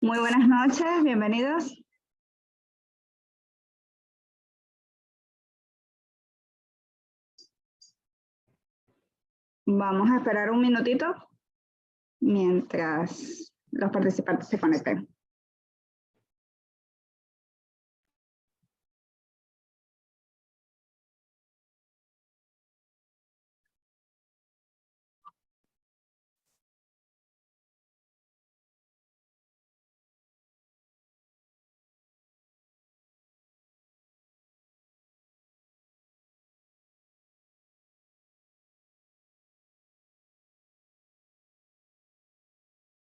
Muy buenas noches, bienvenidos. Vamos a esperar un minutito mientras los participantes se conecten.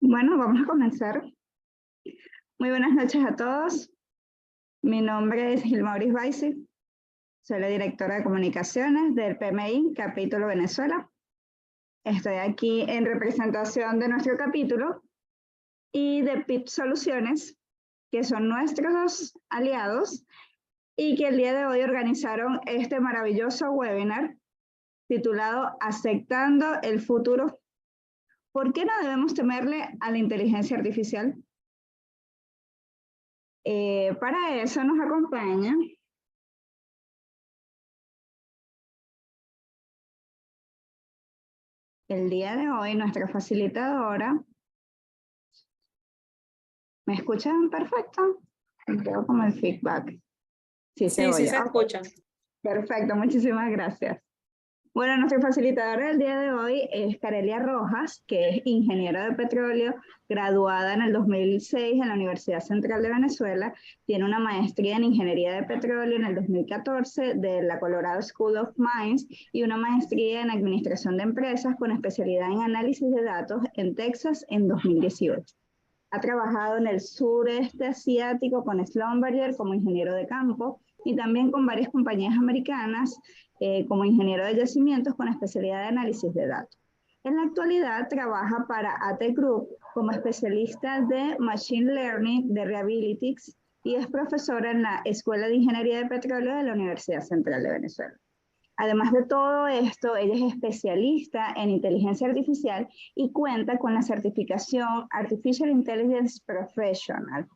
Bueno, vamos a comenzar. Muy buenas noches a todos. Mi nombre es Gilmauris Baisi. Soy la directora de comunicaciones del PMI, capítulo Venezuela. Estoy aquí en representación de nuestro capítulo y de PIP Soluciones, que son nuestros aliados y que el día de hoy organizaron este maravilloso webinar titulado Aceptando el futuro. ¿Por qué no debemos temerle a la inteligencia artificial? Para eso nos acompaña el día de hoy nuestra facilitadora. ¿Me escuchan perfecto? Veo como el feedback. Sí, se oye. Sí, se escucha. Perfecto, muchísimas gracias. Bueno, nuestra facilitadora del día de hoy es Carelia Rojas, que es ingeniera de petróleo, graduada en el 2006 en la Universidad Central de Venezuela. Tiene una maestría en ingeniería de petróleo en el 2014 de la Colorado School of Mines y una maestría en administración de empresas con especialidad en análisis de datos en Texas en 2018. Ha trabajado en el sureste asiático con Schlumberger como ingeniero de campo y también con varias compañías americanas como ingeniero de yacimientos con especialidad de análisis de datos. En la actualidad trabaja para AT Group como especialista de Machine Learning de Reliabilitics y es profesora en la Escuela de Ingeniería de Petróleo de la Universidad Central de Venezuela. Además de todo esto, ella es especialista en inteligencia artificial y cuenta con la certificación Artificial Intelligence Professional.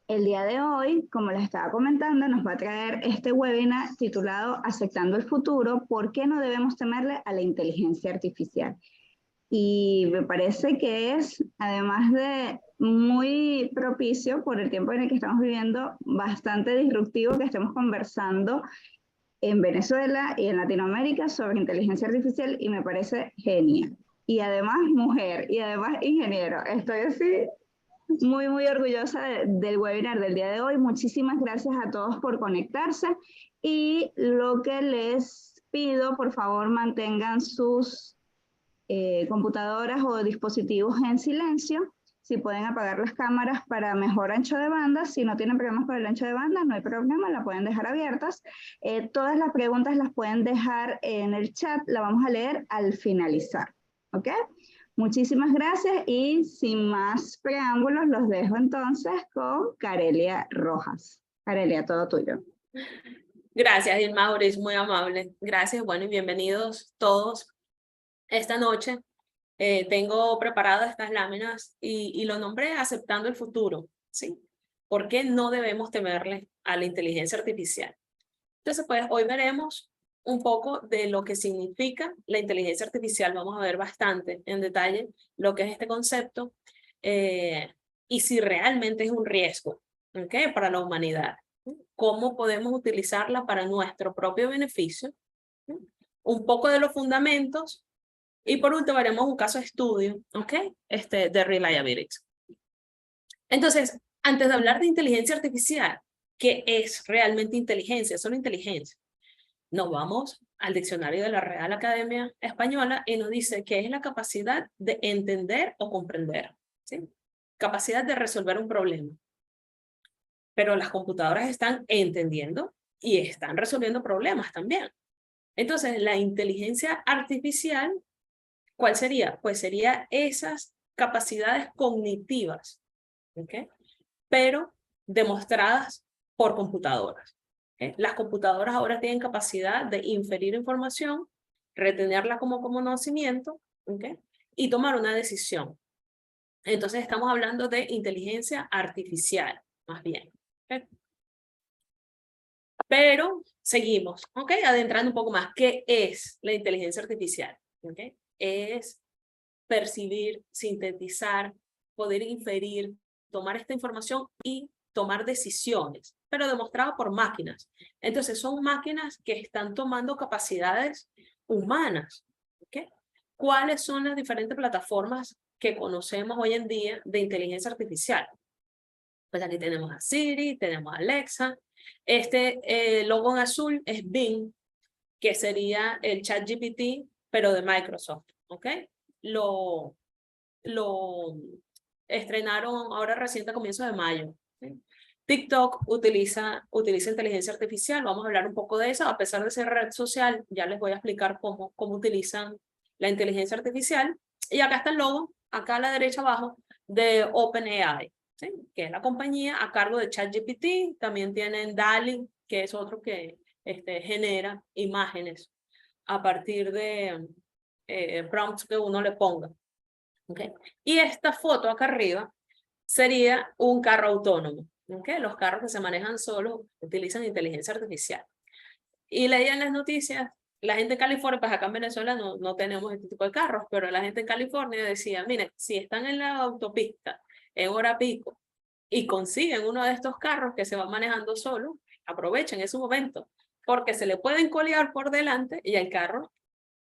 El día de hoy, como les estaba comentando, nos va a traer este webinar titulado Aceptando el futuro, ¿por qué no debemos temerle a la inteligencia artificial? Y me parece que es, además de muy propicio por el tiempo en el que estamos viviendo, bastante disruptivo que estemos conversando en Venezuela y en Latinoamérica sobre inteligencia artificial y me parece genial. Y además mujer y además ingeniero. Estoy así muy orgullosa del webinar del día de hoy. Muchísimas gracias a todos por conectarse y lo que les pido, por favor, mantengan sus computadoras o dispositivos en silencio. Si pueden apagar las cámaras para mejor ancho de banda, si no tienen problemas con el ancho de banda, no hay problema, la pueden dejar abiertas. Todas las preguntas las pueden dejar en el chat, la vamos a leer al finalizar, ¿ok? Muchísimas gracias y sin más preámbulos, los dejo entonces con Carelia Rojas. Carelia, todo tuyo. Gracias, Gilmauris, muy amable. Gracias, bueno, y bienvenidos todos. Esta noche tengo preparadas estas láminas y lo nombré Aceptando el futuro, ¿sí? ¿Por qué no debemos temerle a la inteligencia artificial? Entonces, pues hoy veremos un poco de lo que significa la inteligencia artificial. Vamos a ver bastante en detalle lo que es este concepto y si realmente es un riesgo, ¿okay?, para la humanidad. Cómo podemos utilizarla para nuestro propio beneficio, un poco de los fundamentos y por último haremos un caso de estudio, de reliability. Entonces, antes de hablar de inteligencia artificial, ¿qué es realmente inteligencia? Solo inteligencia. Nos vamos al diccionario de la Real Academia Española y nos dice que es la capacidad de entender o comprender, ¿sí? Capacidad de resolver un problema. Pero las computadoras están entendiendo y están resolviendo problemas también. Entonces, la inteligencia artificial, ¿cuál sería? Pues sería esas capacidades cognitivas, ¿okay?, pero demostradas por computadoras. Las computadoras ahora tienen capacidad de inferir información, retenerla como conocimiento, y tomar una decisión. Entonces estamos hablando de inteligencia artificial, más bien. ¿Okay? Pero seguimos, ¿ok? Adentrando un poco más. ¿Qué es la inteligencia artificial? ¿Okay? Es percibir, sintetizar, poder inferir, tomar esta información y tomar decisiones, pero demostrado por máquinas. Entonces son máquinas que están tomando capacidades humanas. ¿Okay? ¿Cuáles son las diferentes plataformas que conocemos hoy en día de inteligencia artificial? Pues aquí tenemos a Siri, tenemos a Alexa. Este logo en azul es Bing, que sería el ChatGPT, pero de Microsoft. ¿Ok? Lo estrenaron ahora reciente a comienzos de mayo. ¿Sí? TikTok utiliza inteligencia artificial. Vamos a hablar un poco de eso. A pesar de ser red social, ya les voy a explicar cómo utilizan la inteligencia artificial. Y acá está el logo, acá a la derecha abajo, de OpenAI, ¿sí? Que es la compañía a cargo de ChatGPT. También tienen DALL-E, que es otro que genera imágenes a partir de prompts que uno le ponga. ¿Okay? Y esta foto acá arriba sería un carro autónomo. ¿Okay? Los carros que se manejan solos utilizan inteligencia artificial. Y leía en las noticias, la gente en California, pues acá en Venezuela no tenemos este tipo de carros, pero la gente en California decía, miren, si están en la autopista en hora pico y consiguen uno de estos carros que se va manejando solo, aprovechen ese momento, porque se le pueden colear por delante y el carro,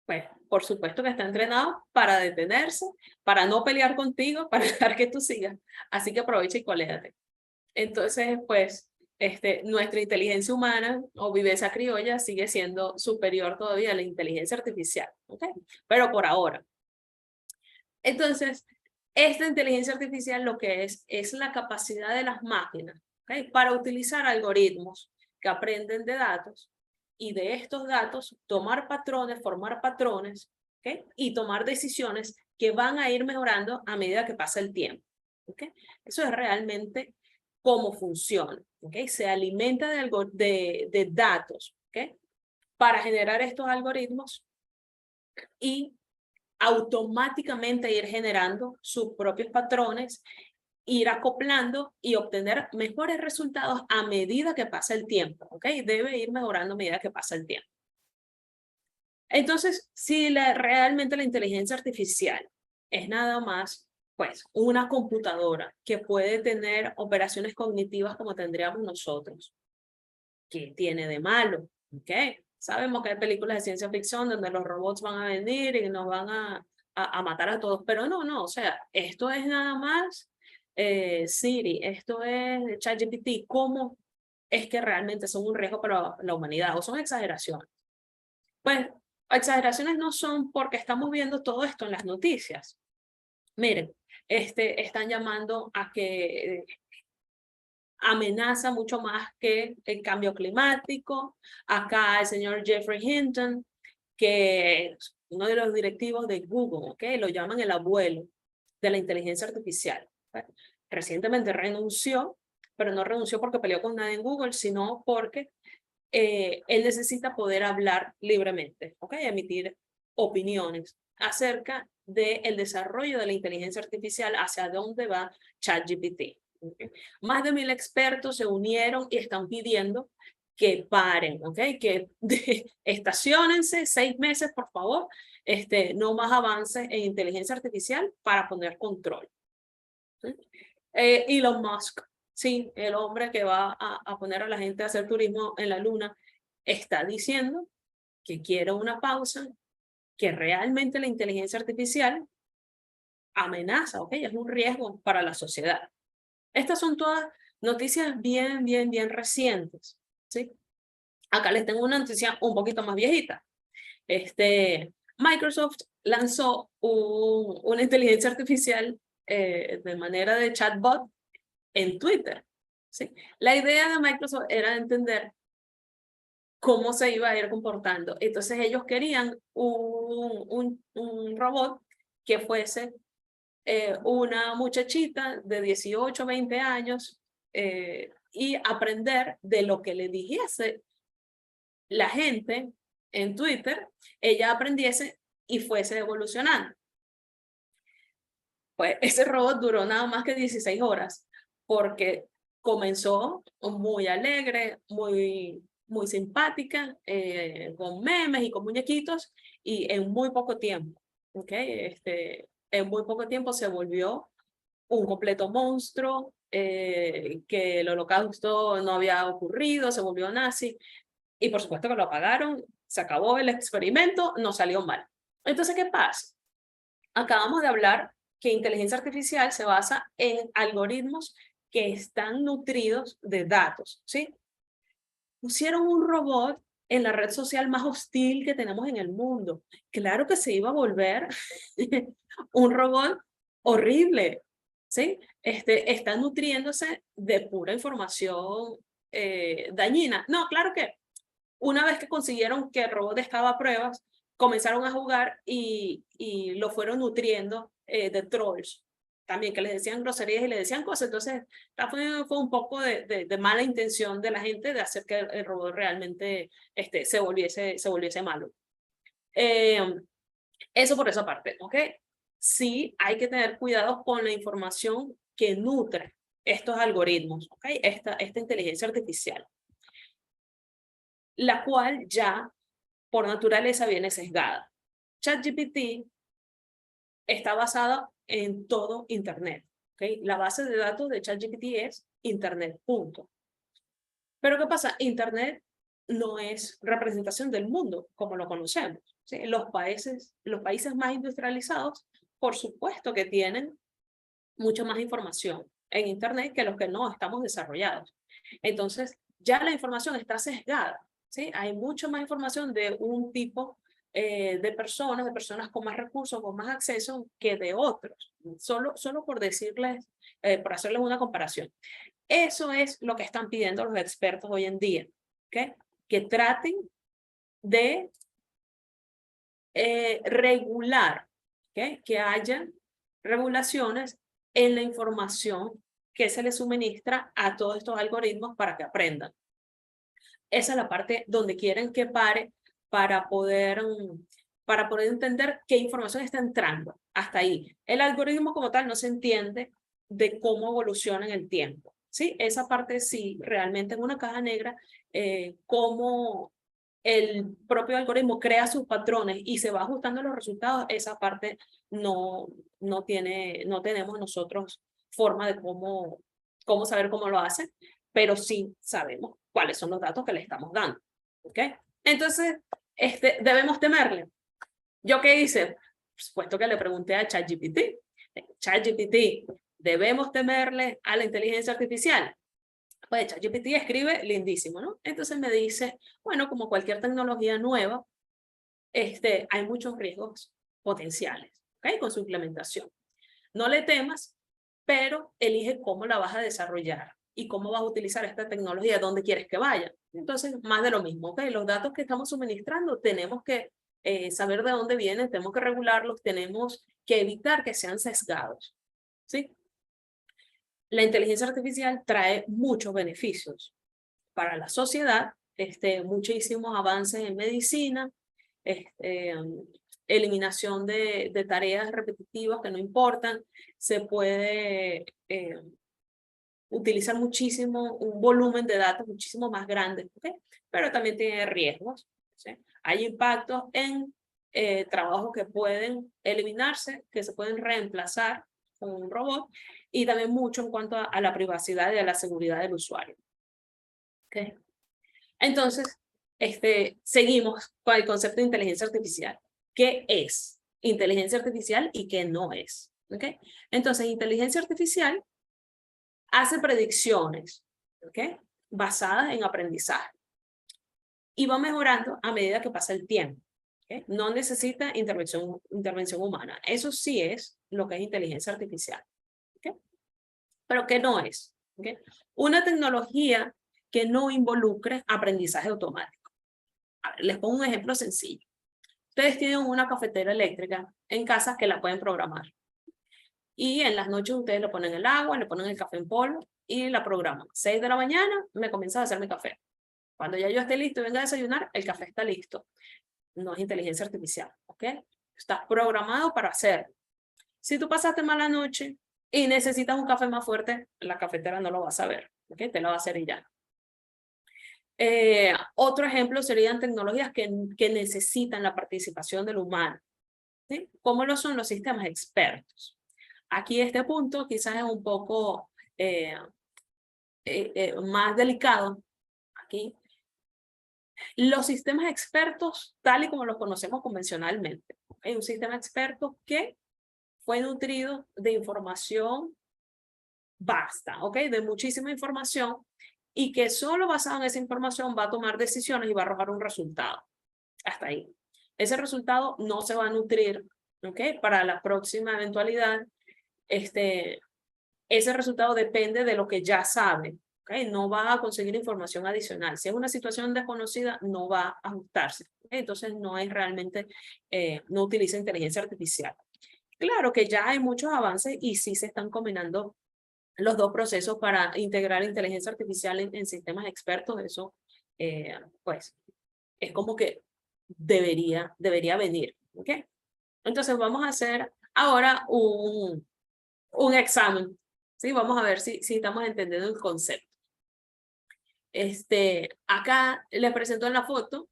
pues, por supuesto que está entrenado para detenerse, para no pelear contigo, para dejar que tú sigas. Así que aprovecha y coléate. Entonces, pues, nuestra inteligencia humana o viveza criolla sigue siendo superior todavía a la inteligencia artificial. ¿Okay? Pero por ahora. Entonces, esta inteligencia artificial lo que es la capacidad de las máquinas, ¿okay? Para utilizar algoritmos que aprenden de datos y de estos datos tomar patrones, formar patrones, ¿okay? Y tomar decisiones que van a ir mejorando a medida que pasa el tiempo. ¿Okay? Eso es realmente cómo funciona. ¿Okay? Se alimenta de datos, ¿okay? Para generar estos algoritmos y automáticamente ir generando sus propios patrones, ir acoplando y obtener mejores resultados a medida que pasa el tiempo, ¿ok? Debe ir mejorando a medida que pasa el tiempo. Entonces, si realmente la inteligencia artificial es nada más, pues, una computadora que puede tener operaciones cognitivas como tendríamos nosotros, ¿qué tiene de malo? ¿Ok? Sabemos que hay películas de ciencia ficción donde los robots van a venir y nos van a matar a todos, pero no, o sea, esto es nada más Siri, esto es ChatGPT, ¿cómo es que realmente son un riesgo para la humanidad o son exageraciones? Pues exageraciones no son porque estamos viendo todo esto en las noticias. Miren, están llamando a que amenaza mucho más que el cambio climático. Acá el señor Jeffrey Hinton, que es uno de los directivos de Google, ¿okay? Lo llaman el abuelo de la inteligencia artificial. ¿Okay? Recientemente renunció, pero no renunció porque peleó con nadie en Google, sino porque él necesita poder hablar libremente, ¿okay? Emitir opiniones acerca del desarrollo de la inteligencia artificial, hacia dónde va ChatGPT. ¿Okay? Más de 1000 expertos se unieron y están pidiendo que paren, ¿okay? Que estaciónense 6 meses, por favor, no más avances en inteligencia artificial para poner control. ¿Sí? Elon Musk, sí, el hombre que va a poner a la gente a hacer turismo en la luna, está diciendo que quiere una pausa, que realmente la inteligencia artificial amenaza, ¿ok? Es un riesgo para la sociedad. Estas son todas noticias bien recientes, ¿sí? Acá les tengo una noticia un poquito más viejita. Microsoft lanzó una inteligencia artificial de manera de chatbot en Twitter, ¿sí? La idea de Microsoft era entender cómo se iba a ir comportando. Entonces ellos querían un robot que fuese una muchachita de 18, 20 años y aprender de lo que le dijese la gente en Twitter, ella aprendiese y fuese evolucionando. Pues ese robot duró nada más que 16 horas, porque comenzó muy alegre, muy simpática, con memes y con muñequitos, y en muy poco tiempo, en muy poco tiempo se volvió un completo monstruo, que el holocausto no había ocurrido, se volvió nazi, y por supuesto que lo apagaron, se acabó el experimento, no salió mal. Entonces, ¿qué pasa? Acabamos de hablar que inteligencia artificial se basa en algoritmos que están nutridos de datos, ¿sí? Pusieron un robot en la red social más hostil que tenemos en el mundo. Claro que se iba a volver un robot horrible, ¿sí? Está nutriéndose de pura información dañina. No, claro que una vez que consiguieron que el robot estaba a pruebas, comenzaron a jugar y lo fueron nutriendo de trolls. También que les decían groserías y le decían cosas. Entonces, fue un poco de mala intención de la gente de hacer que el robot realmente se volviese malo. Eso por esa parte, ¿ok? Sí, hay que tener cuidado con la información que nutre estos algoritmos, ¿ok? Esta inteligencia artificial, la cual ya por naturaleza viene sesgada. ChatGPT está basada en todo Internet. ¿Okay? La base de datos de ChatGPT es Internet, punto. Pero ¿qué pasa? Internet no es representación del mundo como lo conocemos. ¿Sí? Los países más industrializados, por supuesto que tienen mucha más información en Internet que los que no estamos desarrollados. Entonces, ya la información está sesgada. ¿Sí? Hay mucha más información de un tipo de personas con más recursos, con más acceso que de otros. Solo por decirles, por hacerles una comparación. Eso es lo que están pidiendo los expertos hoy en día, ¿okay? Que traten de regular, ¿okay? Que haya regulaciones en la información que se les suministra a todos estos algoritmos para que aprendan. Esa es la parte donde quieren que pare para poder entender qué información está entrando. Hasta ahí. El algoritmo como tal no se entiende de cómo evoluciona en el tiempo. ¿Sí? Esa parte sí, realmente en una caja negra, cómo el propio algoritmo crea sus patrones y se va ajustando a los resultados, esa parte no tenemos nosotros forma de cómo saber cómo lo hace, pero sí sabemos cuáles son los datos que le estamos dando. ¿Ok? Entonces, debemos temerle. ¿Yo qué hice? Por supuesto que le pregunté a ChatGPT. ChatGPT, ¿debemos temerle a la inteligencia artificial? Pues ChatGPT escribe lindísimo, ¿no? Entonces me dice, bueno, como cualquier tecnología nueva, hay muchos riesgos potenciales, ¿ok? Con su implementación. No le temas, pero elige cómo la vas a desarrollar y cómo vas a utilizar esta tecnología, dónde quieres que vaya. Entonces, más de lo mismo, ¿ok? Los datos que estamos suministrando tenemos que saber de dónde vienen, tenemos que regularlos, tenemos que evitar que sean sesgados, ¿sí? La inteligencia artificial trae muchos beneficios para la sociedad, muchísimos avances en medicina, eliminación de tareas repetitivas que no importan, se puede utilizar muchísimo, un volumen de datos muchísimo más grande, ¿okay? Pero también tiene riesgos, ¿sí? Hay impactos en trabajos que pueden eliminarse, que se pueden reemplazar con un robot, y también mucho en cuanto a la privacidad y a la seguridad del usuario. ¿Okay? Entonces, seguimos con el concepto de inteligencia artificial. ¿Qué es inteligencia artificial y qué no es? ¿Okay? Entonces, inteligencia artificial hace predicciones, ¿okay? Basadas en aprendizaje y va mejorando a medida que pasa el tiempo. ¿Okay? No necesita intervención humana. Eso sí es lo que es inteligencia artificial. ¿Okay? Pero ¿qué no es? ¿Okay? Una tecnología que no involucre aprendizaje automático. A ver, les pongo un ejemplo sencillo. Ustedes tienen una cafetera eléctrica en casa que la pueden programar. Y en las noches ustedes le ponen el agua, le ponen el café en polvo y la programan. 6 de la mañana me comienza a hacer mi café. Cuando ya yo esté listo y venga a desayunar, el café está listo. No es inteligencia artificial, ¿ok? Está programado para hacerlo. Si tú pasaste mala noche y necesitas un café más fuerte, la cafetera no lo va a saber, ¿ok? Te lo va a hacer y ya. Otro ejemplo serían tecnologías que necesitan la participación del humano, ¿sí? ¿Cómo lo son los sistemas expertos? Aquí este punto quizás es un poco más delicado. Aquí, los sistemas expertos, tal y como los conocemos convencionalmente, hay un sistema experto que fue nutrido de información vasta, ¿ok? De muchísima información y que solo basado en esa información va a tomar decisiones y va a arrojar un resultado. Hasta ahí. Ese resultado no se va a nutrir, ¿ok? Para la próxima eventualidad, ese resultado depende de lo que ya sabe, ¿ok? No va a conseguir información adicional. Si es una situación desconocida, no va a ajustarse. ¿Okay? Entonces, no es realmente, no utiliza inteligencia artificial. Claro que ya hay muchos avances y sí se están combinando los dos procesos para integrar inteligencia artificial en sistemas expertos. Eso, pues, es como que debería venir, ¿ok? Entonces vamos a hacer ahora un examen, ¿sí? Vamos a ver si estamos entendiendo el concepto. Acá les presento en la foto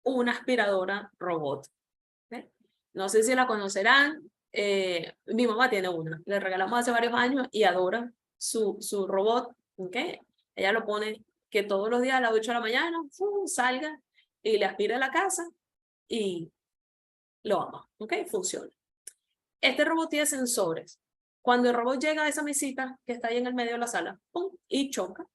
una aspiradora robot. ¿Okay? No sé si la conocerán, mi mamá tiene una, le regalamos hace varios años y adora su robot, ¿ok? Ella lo pone que todos los días a las 8 de la mañana salga y le aspira la casa y lo ama, ¿ok? Funciona. Este robot tiene sensores. Cuando el robot llega a esa mesita que está ahí en el medio de la sala, ¡pum! Y choca.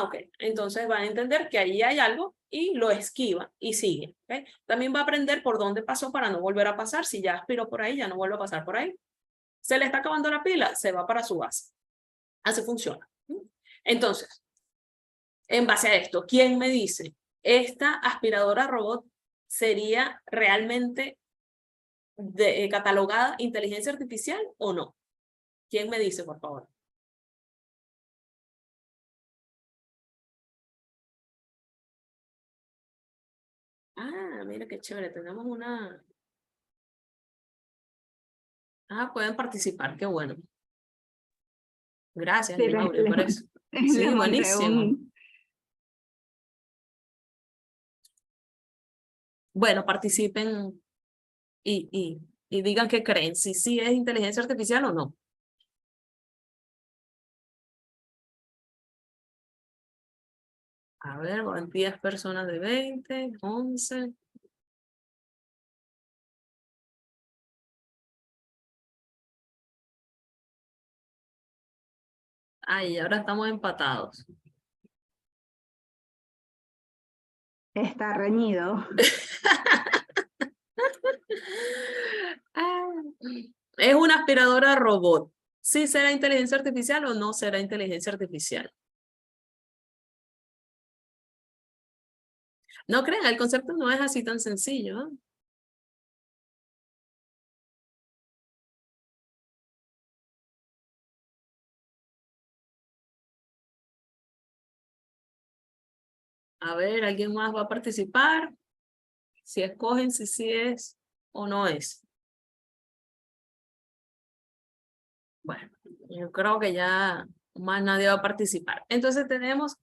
Ok. Entonces va a entender que ahí hay algo y lo esquiva y sigue. ¿Okay? También va a aprender por dónde pasó para no volver a pasar. Si ya aspiró por ahí, ya no vuelve a pasar por ahí. Se le está acabando la pila, se va para su base. Así funciona. Entonces, en base a esto, ¿quién me dice? ¿Esta aspiradora robot sería realmente catalogada inteligencia artificial o no? ¿Quién me dice, por favor? Mira qué chévere, tenemos una... pueden participar, qué bueno. Gracias, Sí, Mauri, por eso. les Sí, monté buenísimo. Bueno, participen y digan qué creen, si sí es inteligencia artificial o no. A ver, van 10 personas de 20, 11. Ay, ahora estamos empatados. Está reñido. Es una aspiradora robot. ¿Sí será inteligencia artificial o no será inteligencia artificial? No crean, el concepto no es así tan sencillo, ¿eh? A ver, ¿alguien más va a participar? Si escogen si sí es o no es. Bueno, yo creo que ya más nadie va a participar. Entonces tenemos,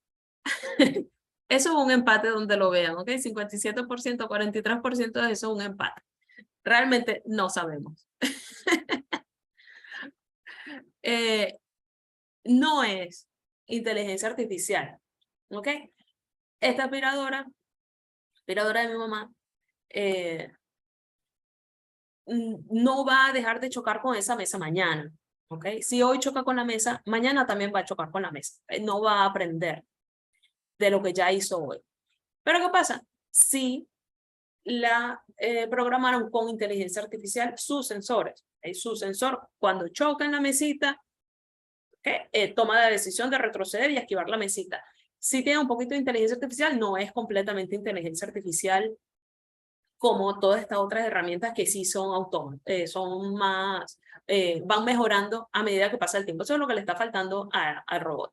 eso es un empate donde lo vean, ¿ok? 57%, 43% de eso es un empate. Realmente no sabemos. No es inteligencia artificial, ¿ok? Esta aspiradora de mi mamá, no va a dejar de chocar con esa mesa mañana, ¿ok? Si hoy choca con la mesa, mañana también va a chocar con la mesa. No va a aprender de lo que ya hizo hoy. Pero ¿qué pasa? Si la programaron con inteligencia artificial sus sensores. Su sensor, cuando choca en la mesita, toma la decisión de retroceder y esquivar la mesita. Si tiene un poquito de inteligencia artificial, no es completamente inteligencia artificial como todas estas otras herramientas que sí son autónomas, son más, van mejorando a medida que pasa el tiempo. Eso es lo que le está faltando al robot.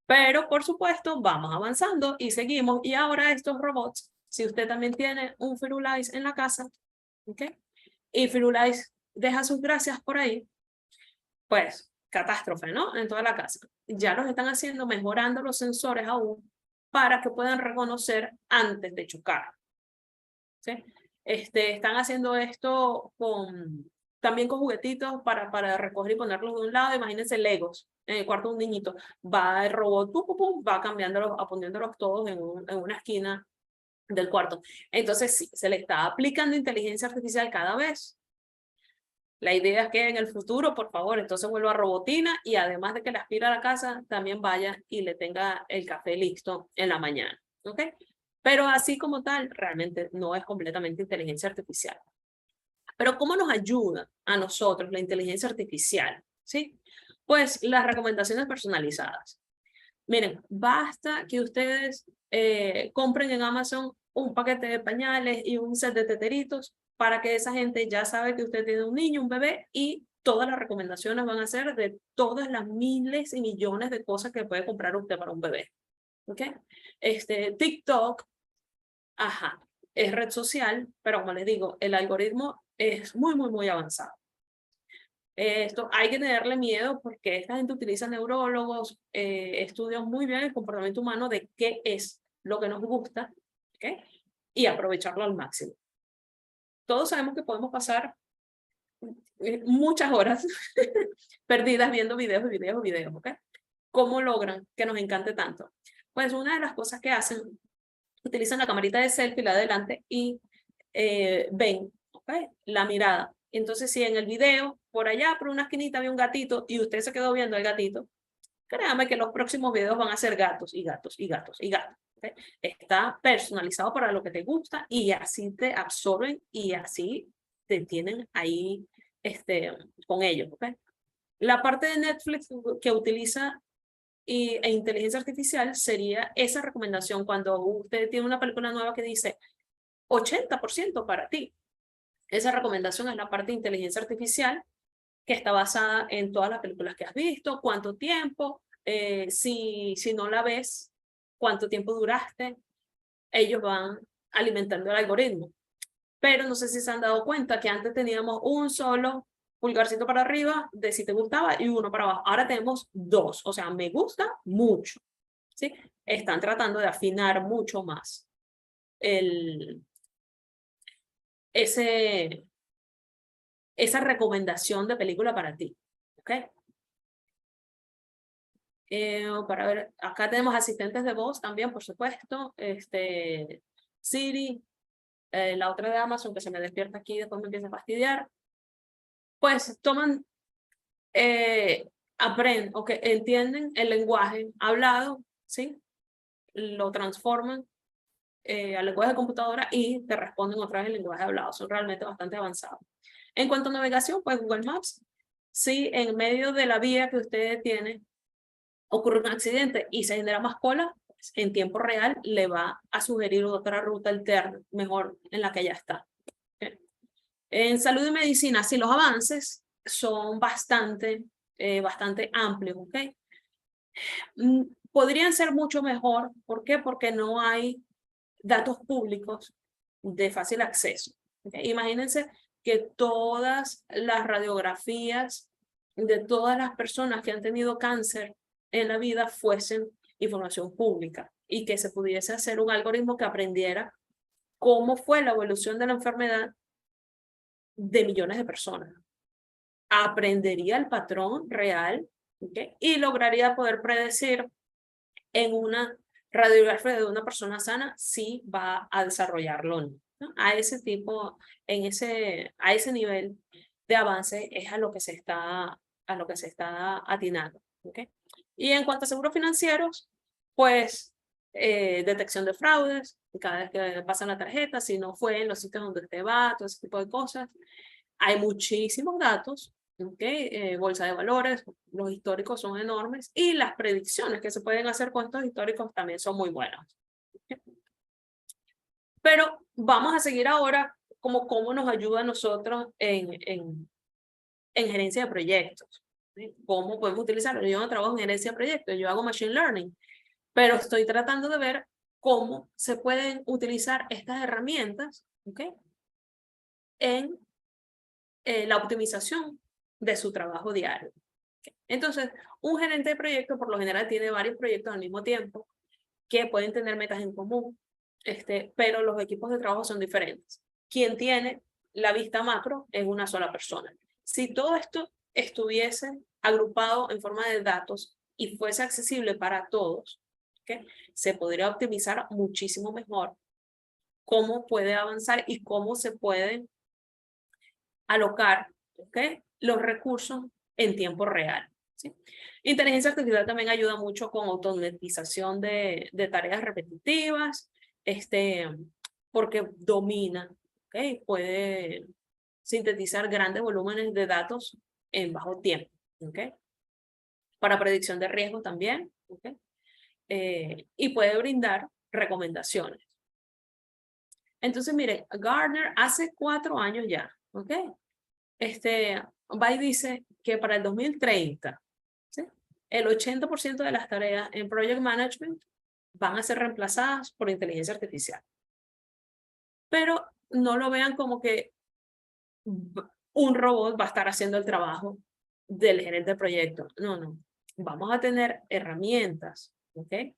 Pero, por supuesto, vamos avanzando y seguimos. Y ahora estos robots, si usted también tiene un Firulais en la casa, ¿ok? Y Firulais deja sus gracias por ahí, pues catástrofe, ¿no? En toda la casa. Ya los están haciendo mejorando los sensores aún para que puedan reconocer antes de chocar. ¿Sí? Están haciendo esto también con juguetitos para recoger y ponerlos de un lado. Imagínense Legos en el cuarto de un niñito. Va el robot, pum, pum, pum, va cambiándolos, poniéndolos todos en una esquina del cuarto. Entonces, sí, se le está aplicando inteligencia artificial cada vez. La idea es que en el futuro, por favor, entonces vuelva a robotina y además de que le aspira a la casa, también vaya y le tenga el café listo en la mañana. ¿Ok? Pero así como tal, realmente no es completamente inteligencia artificial. Pero ¿cómo nos ayuda a nosotros la inteligencia artificial? ¿Sí? Pues las recomendaciones personalizadas. Miren, basta que ustedes compren en Amazon un paquete de pañales y un set de teteritos para que esa gente ya sabe que usted tiene un niño, un bebé, y todas las recomendaciones van a ser de todas las miles y millones de cosas que puede comprar usted para un bebé. ¿Ok? TikTok, ajá, es red social, pero como les digo, el algoritmo es muy, muy, muy avanzado. Esto hay que tenerle miedo porque esta gente utiliza neurólogos, estudian muy bien el comportamiento humano de qué es lo que nos gusta, ¿okay? Y aprovecharlo al máximo. Todos sabemos que podemos pasar muchas horas perdidas viendo videos, ¿ok? ¿Cómo logran que nos encante tanto? Pues una de las cosas que hacen, utilizan la camarita de selfie, la de adelante, y ven, ¿okay? La mirada. Entonces, si en el video, por allá, por una esquinita, había un gatito y usted se quedó viendo el gatito, créame que los próximos videos van a ser gatos y gatos y gatos y gatos. ¿Okay? Está personalizado para lo que te gusta y así te absorben y así te tienen ahí con ellos. ¿Okay? La parte de Netflix que utiliza e inteligencia artificial sería esa recomendación cuando usted tiene una película nueva que dice 80% para ti. Esa recomendación es la parte de inteligencia artificial que está basada en todas las películas que has visto, cuánto tiempo, si no la ves, cuánto tiempo duraste. Ellos van alimentando el algoritmo. Pero no sé si se han dado cuenta que antes teníamos un solo pulgarcito para arriba de si te gustaba y uno para abajo. Ahora tenemos dos, o sea, me gusta mucho. ¿Sí? Están tratando de afinar mucho más esa recomendación de película para ti. ¿Ok? Para ver, acá tenemos asistentes de voz también, por supuesto. Siri, la otra de Amazon que se me despierta aquí y después me empieza a fastidiar. Pues toman, aprenden, o que entienden el lenguaje hablado, ¿sí? Lo transforman al lenguaje de computadora y te responden otra vez el lenguaje hablado. Son realmente bastante avanzados. En cuanto a navegación, pues Google Maps, si en medio de la vía que usted tiene ocurre un accidente y se genera más cola, pues en tiempo real le va a sugerir otra ruta alterna, mejor en la que ya está. ¿Okay? En salud y medicina, sí, los avances son bastante amplios, ¿ok? Podrían ser mucho mejor, ¿por qué? Porque no hay datos públicos de fácil acceso. ¿Okay? Imagínense que todas las radiografías de todas las personas que han tenido cáncer en la vida fuesen información pública y que se pudiese hacer un algoritmo que aprendiera cómo fue la evolución de la enfermedad de millones de personas. Aprendería el patrón real, ¿okay? Y lograría poder predecir en una radiografía de una persona sana si va a desarrollarlo o no. A ese tipo, a ese nivel de avance es a lo que se está atinando. ¿Okay? Y en cuanto a seguros financieros, pues detección de fraudes, cada vez que pasan la tarjeta, si no fue en los sitios donde usted va, todo ese tipo de cosas. Hay muchísimos datos, ¿okay? Bolsa de valores, los históricos son enormes y las predicciones que se pueden hacer con estos históricos también son muy buenas. ¿Okay? Pero vamos a seguir ahora como cómo nos ayuda a nosotros en gerencia de proyectos. ¿Sí? ¿Cómo podemos utilizarlo? Yo no trabajo en gerencia de proyectos, yo hago machine learning, pero estoy tratando de ver cómo se pueden utilizar estas herramientas, ¿okay? En la optimización de su trabajo diario. Entonces, un gerente de proyecto por lo general tiene varios proyectos al mismo tiempo que pueden tener metas en común, pero los equipos de trabajo son diferentes. Quien tiene la vista macro es una sola persona. Si todo esto estuviese agrupado en forma de datos y fuese accesible para todos, ¿okay?, se podría optimizar muchísimo mejor cómo puede avanzar y cómo se pueden alocar, ¿okay?, los recursos en tiempo real, ¿sí? Inteligencia artificial también ayuda mucho con automatización de tareas repetitivas, porque domina, ¿okay?, puede sintetizar grandes volúmenes de datos en bajo tiempo, ¿okay?, para predicción de riesgo también, ¿okay?, y puede brindar recomendaciones. Entonces, miren, Gartner hace 4 años ya, ¿ok? Va y dice que para el 2030, ¿sí?, el 80% de las tareas en Project Management van a ser reemplazadas por inteligencia artificial. Pero no lo vean como que un robot va a estar haciendo el trabajo del gerente de proyecto. No, no. Vamos a tener herramientas, ¿ok?,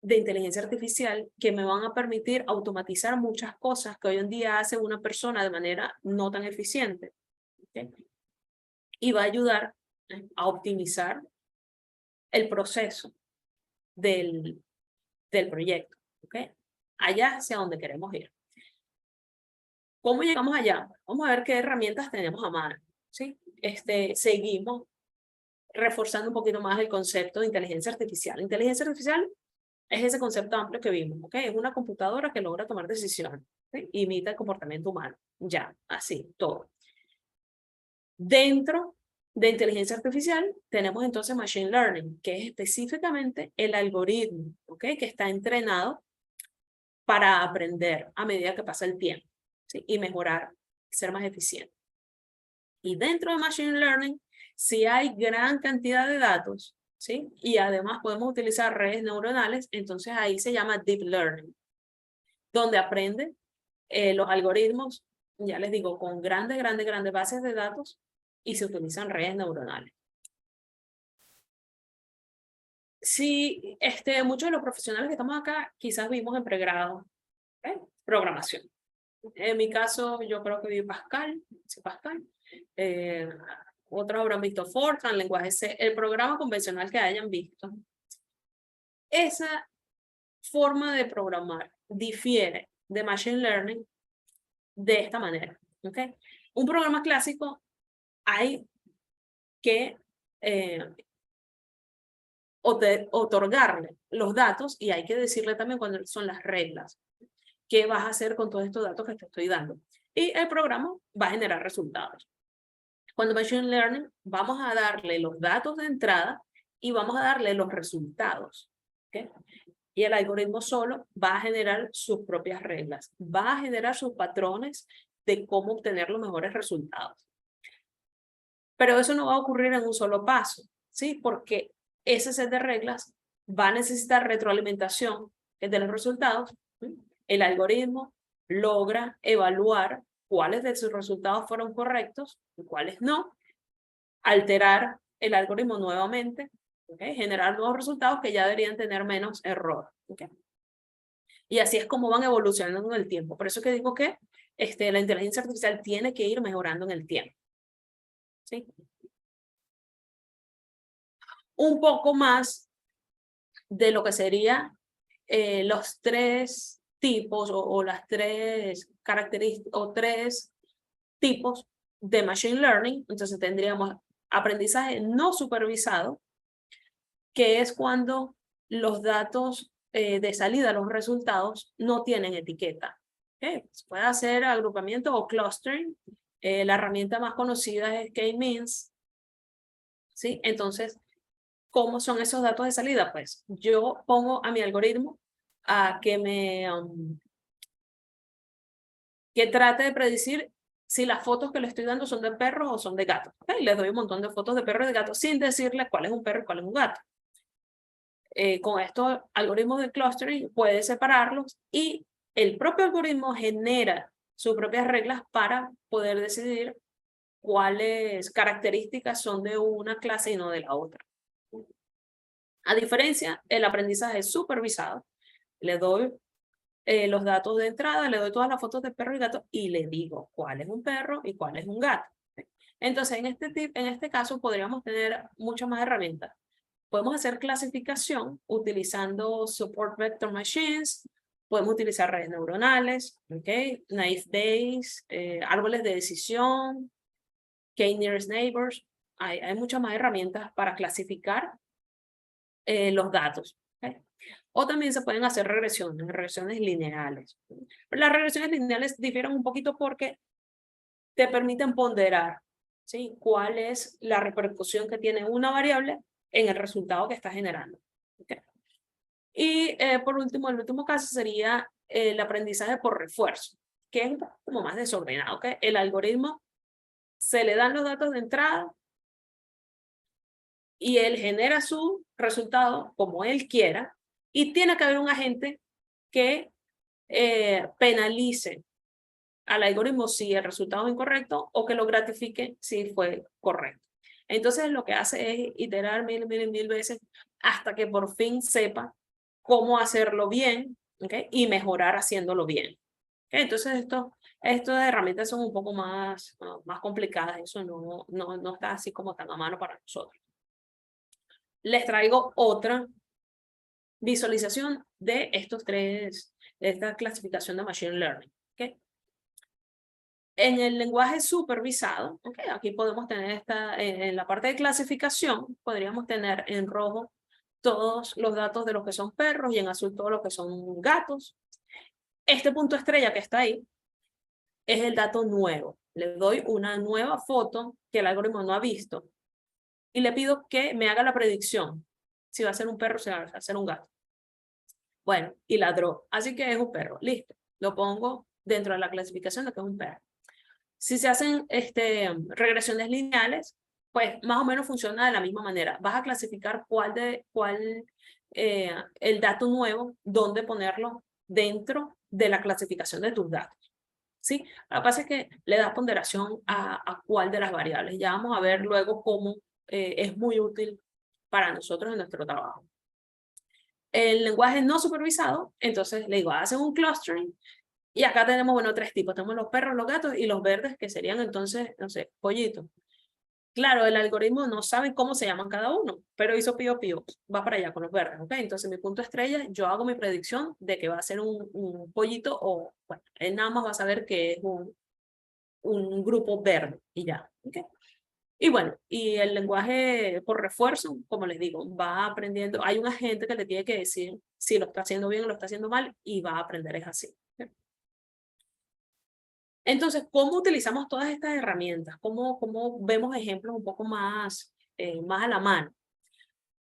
de inteligencia artificial que me van a permitir automatizar muchas cosas que hoy en día hace una persona de manera no tan eficiente, ¿okay?, y va a ayudar a optimizar el proceso del proyecto, ¿okay?, allá hacia donde queremos ir. ¿Cómo llegamos allá? Vamos a ver qué herramientas tenemos a mano, ¿sí? Seguimos reforzando un poquito más el concepto de inteligencia artificial. Inteligencia artificial es ese concepto amplio que vimos, ¿ok? Es una computadora que logra tomar decisiones, ¿sí?, imita el comportamiento humano, ya, así, todo. Dentro de inteligencia artificial tenemos entonces Machine Learning, que es específicamente el algoritmo, ¿ok?, que está entrenado para aprender a medida que pasa el tiempo, ¿sí?, y mejorar, ser más eficiente. Y dentro de Machine Learning, si hay gran cantidad de datos, ¿sí?, y además podemos utilizar redes neuronales, entonces ahí se llama Deep Learning, donde aprenden los algoritmos, ya les digo, con grandes bases de datos y se utilizan redes neuronales. Sí, muchos de los profesionales que estamos acá quizás vimos en pregrado, ¿okay?, programación. En mi caso, yo creo que vi Pascal, sí, Pascal. Otros habrán visto Fortran, lenguaje C, el programa convencional que hayan visto. Esa forma de programar difiere de Machine Learning de esta manera, ¿ok? Un programa clásico hay que otorgarle los datos y hay que decirle también cuáles son las reglas. ¿Qué vas a hacer con todos estos datos que te estoy dando? Y el programa va a generar resultados. Cuando Machine Learning, vamos a darle los datos de entrada y vamos a darle los resultados, ¿okay? Y el algoritmo solo va a generar sus propias reglas, va a generar sus patrones de cómo obtener los mejores resultados. Pero eso no va a ocurrir en un solo paso, ¿sí? Porque ese set de reglas va a necesitar retroalimentación de los resultados. El algoritmo logra evaluar cuáles de sus resultados fueron correctos y cuáles no, alterar el algoritmo nuevamente, ¿okay?, generar nuevos resultados que ya deberían tener menos error, ¿okay? Y así es como van evolucionando en el tiempo. Por eso que digo que la inteligencia artificial tiene que ir mejorando en el tiempo, ¿sí? Un poco más de lo que sería los 3 tipos o las 3 características o 3 tipos de Machine Learning. Entonces tendríamos aprendizaje no supervisado, que es cuando los datos de salida, los resultados, no tienen etiqueta. ¿Okay? Se puede hacer agrupamiento o clustering. La herramienta más conocida es K-means, ¿sí? Entonces, ¿cómo son esos datos de salida? Pues yo pongo a mi algoritmo a que trate de predecir si las fotos que le estoy dando son de perros o son de gatos. ¿Okay? Les doy un montón de fotos de perros y de gatos sin decirles cuál es un perro y cuál es un gato. Con estos algoritmos de clustering puede separarlos y el propio algoritmo genera sus propias reglas para poder decidir cuáles características son de una clase y no de la otra. A diferencia, el aprendizaje supervisado, le doy los datos de entrada, le doy todas las fotos de perro y gato y le digo cuál es un perro y cuál es un gato. Entonces, en este caso podríamos tener muchas más herramientas. Podemos hacer clasificación utilizando Support Vector Machines, podemos utilizar redes neuronales, ¿okay? Naive Bayes, árboles de decisión, K-nearest neighbors. Hay muchas más herramientas para clasificar los datos. ¿Okay? O también se pueden hacer regresiones lineales. Pero las regresiones lineales difieren un poquito porque te permiten ponderar, ¿sí? Cuál es la repercusión que tiene una variable en el resultado que está generando. ¿Okay? Y por último, el último caso sería el aprendizaje por refuerzo, que es como más desordenado. ¿Okay? El algoritmo se le dan los datos de entrada y él genera su resultado como él quiera y tiene que haber un agente que penalice al algoritmo si el resultado es incorrecto o que lo gratifique si fue correcto. Entonces lo que hace es iterar mil veces hasta que por fin sepa cómo hacerlo bien, ¿okay? Y mejorar haciéndolo bien. ¿Okay? Entonces estas herramientas son un poco más complicadas, eso no está así como tan a mano para nosotros. Les traigo otra visualización de esta clasificación de Machine Learning. ¿Okay? En el lenguaje supervisado, ¿okay? Aquí podemos tener en la parte de clasificación, podríamos tener en rojo todos los datos de los que son perros y en azul todos los que son gatos. Este punto estrella que está ahí es el dato nuevo. Le doy una nueva foto que el algoritmo no ha visto y le pido que me haga la predicción si va a ser un perro o si va a ser un gato. Bueno, y ladró, así que es un perro. Listo, lo pongo dentro de la clasificación de que es un perro. Si se hacen regresiones lineales, pues más o menos funciona de la misma manera. Vas a clasificar el dato nuevo, dónde ponerlo dentro de la clasificación de tus datos. ¿Sí? Lo que pasa es que le das ponderación a cuál de las variables. Ya vamos a ver luego cómo es muy útil para nosotros en nuestro trabajo. El lenguaje no supervisado, entonces le digo, hacen un clustering. Y acá tenemos, bueno, tres tipos. Tenemos los perros, los gatos y los verdes, que serían entonces, no sé, pollitos. Claro, el algoritmo no sabe cómo se llaman cada uno, pero hizo pío pío, va para allá con los verdes, ¿ok? Entonces mi punto estrella, yo hago mi predicción de que va a ser un pollito o, bueno, él nada más va a saber que es un grupo verde y ya, ¿ok? Y bueno, y el lenguaje por refuerzo, como les digo, va aprendiendo, hay un agente que le tiene que decir si lo está haciendo bien o lo está haciendo mal y va a aprender es así. ¿Okay? Entonces, ¿cómo utilizamos todas estas herramientas? ¿Cómo vemos ejemplos un poco más a la mano?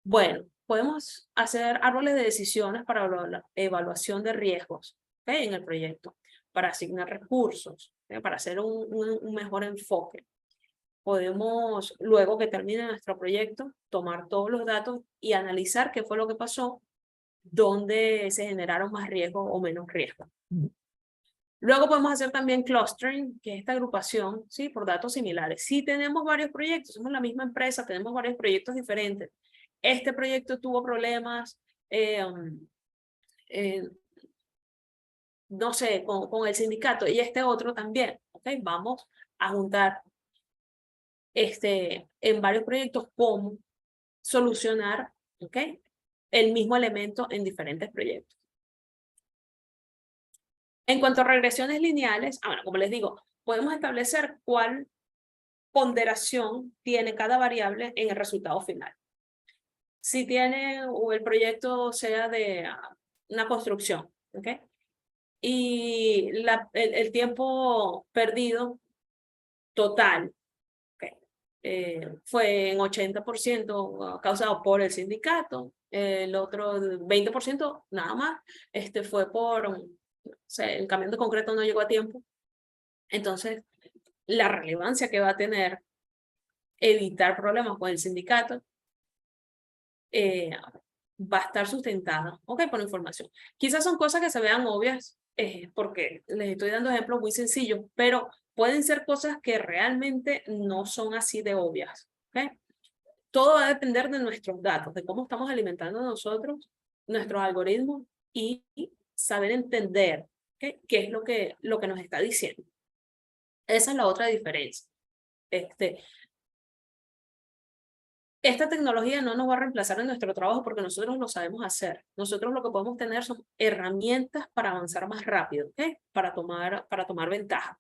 Bueno, podemos hacer árboles de decisiones para la evaluación de riesgos, ¿okay? En el proyecto, para asignar recursos, ¿okay? Para hacer un mejor enfoque. Podemos, luego que termine nuestro proyecto, tomar todos los datos y analizar qué fue lo que pasó, dónde se generaron más riesgos o menos riesgos. Luego podemos hacer también clustering, que es esta agrupación, ¿sí? Por datos similares. Si tenemos varios proyectos, somos la misma empresa, tenemos varios proyectos diferentes. Este proyecto tuvo problemas, no sé, con el sindicato y este otro también. ¿Okay? Vamos a juntar en varios proyectos cómo solucionar, ¿okay? El mismo elemento en diferentes proyectos. En cuanto a regresiones lineales, bueno, como les digo, podemos establecer cuál ponderación tiene cada variable en el resultado final. Si tiene o el proyecto sea de una construcción, ¿ok? Y el tiempo perdido total fue en 80% causado por el sindicato, el otro 20% nada más fue por el camión de concreto no llegó a tiempo. Entonces, la relevancia que va a tener evitar problemas con el sindicato va a estar sustentada, ¿ok? Por información. Quizás son cosas que se vean obvias, porque les estoy dando ejemplos muy sencillos, pero pueden ser cosas que realmente no son así de obvias. ¿Okay? Todo va a depender de nuestros datos, de cómo estamos alimentando nosotros nuestros algoritmos y saber entender, ¿okay? Qué es lo que nos está diciendo. Esa es la otra diferencia. Esta tecnología no nos va a reemplazar en nuestro trabajo porque nosotros lo sabemos hacer. Nosotros lo que podemos tener son herramientas para avanzar más rápido, ¿okay? Para tomar ventaja.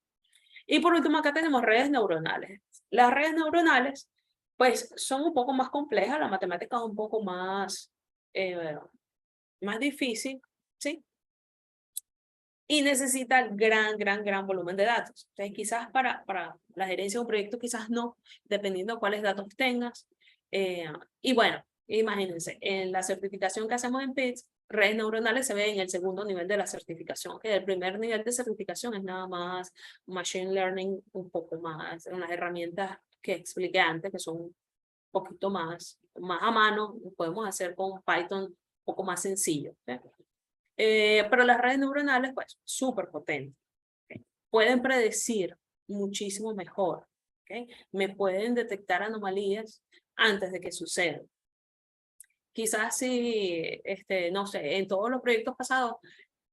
Y por último, acá tenemos redes neuronales. Las redes neuronales, pues, son un poco más complejas, la matemática es un poco más difícil, ¿sí? Y necesita gran volumen de datos. Entonces, quizás para la gerencia de un proyecto, quizás no, dependiendo de cuáles datos tengas. Y bueno, imagínense, en la certificación que hacemos en PITS, redes neuronales se ve en el segundo nivel de la certificación, que el primer nivel de certificación es nada más machine learning, un poco más, unas herramientas que expliqué antes, que son un poquito más a mano, podemos hacer con Python un poco más sencillo. ¿Sí? Pero las redes neuronales, pues, súper potentes. ¿Okay? Pueden predecir muchísimo mejor. ¿Okay? Me pueden detectar anomalías antes de que sucedan. Quizás si, no sé, en todos los proyectos pasados,